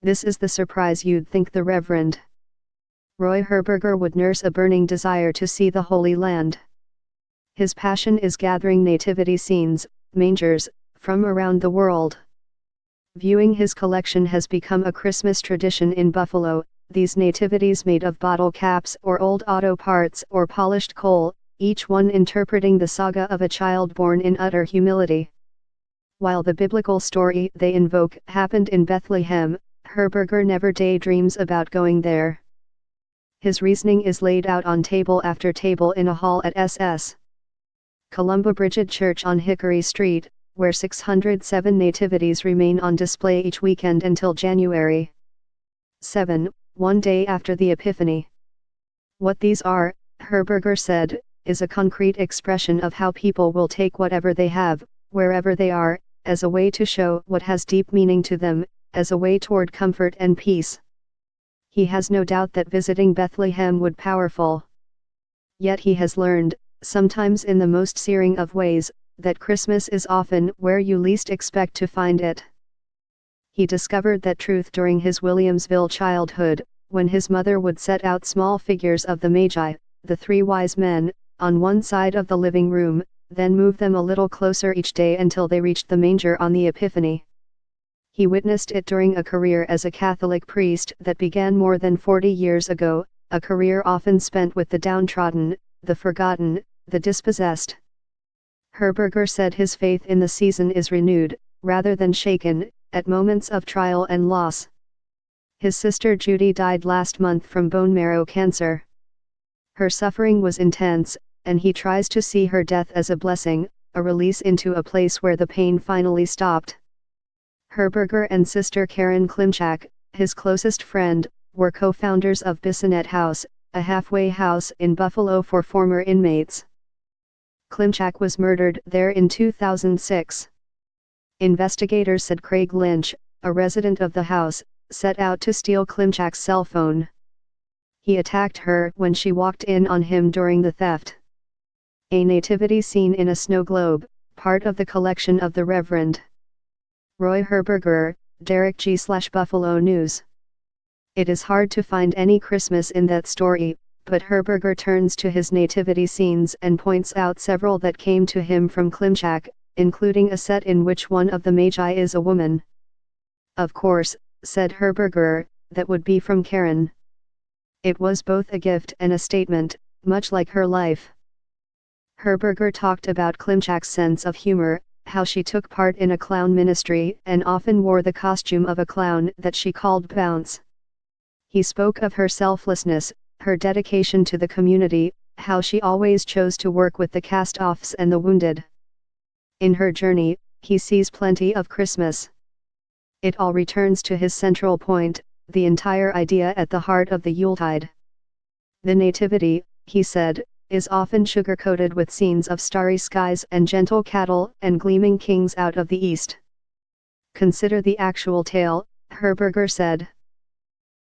This is the surprise you'd think the Reverend Roy Herberger would nurse a burning desire to see the Holy Land. His passion is gathering nativity scenes, mangers, from around the world. Viewing his collection has become a Christmas tradition in Buffalo. These nativities made of bottle caps or old auto parts or polished coal, each one interpreting the saga of a child born in utter humility. While the biblical story they invoke happened in Bethlehem, Herberger never daydreams about going there. His reasoning is laid out on table after table in a hall at S.S. Columba Bridget Church on Hickory Street, where 607 nativities remain on display each weekend until January 7, one day after the Epiphany. What these are, Herberger said, is a concrete expression of how people will take whatever they have, wherever they are, as a way to show what has deep meaning to them, as a way toward comfort and peace. He has no doubt that visiting Bethlehem would be powerful. Yet he has learned, sometimes in the most searing of ways, that Christmas is often where you least expect to find it. He discovered that truth during his Williamsville childhood, when his mother would set out small figures of the Magi, the three wise men, on one side of the living room, then move them a little closer each day until they reached the manger on the Epiphany. He witnessed it during a career as a Catholic priest that began more than 40 years ago, a career often spent with the downtrodden, the forgotten, the dispossessed. Herberger said his faith in the season is renewed, rather than shaken, at moments of trial and loss. His sister Judy died last month from bone marrow cancer. Her suffering was intense, and he tries to see her death as a blessing, a release into a place where the pain finally stopped. Herberger and sister Karen Klimchak, his closest friend, were co-founders of Bissonnet House, a halfway house in Buffalo for former inmates. Klimchak was murdered there in 2006. Investigators said Craig Lynch, a resident of the house, set out to steal Klimchak's cell phone. He attacked her when she walked in on him during the theft. A nativity scene in a snow globe, part of the collection of the Reverend Roy Herberger, Derek G/Buffalo News. It is hard to find any Christmas in that story, but Herberger turns to his nativity scenes and points out several that came to him from Klimchak, including a set in which one of the Magi is a woman. Of course, said Herberger, that would be from Karen. It was both a gift and a statement, much like her life. Herberger talked about Klimchak's sense of humor, how she took part in a clown ministry and often wore the costume of a clown that she called Bounce. He spoke of her selflessness, her dedication to the community, how she always chose to work with the cast-offs and the wounded. In her journey, he sees plenty of Christmas. It all returns to his central point, the entire idea at the heart of the Yuletide. The Nativity, he said, is often sugar-coated with scenes of starry skies and gentle cattle and gleaming kings out of the east. Consider the actual tale, Herberger said.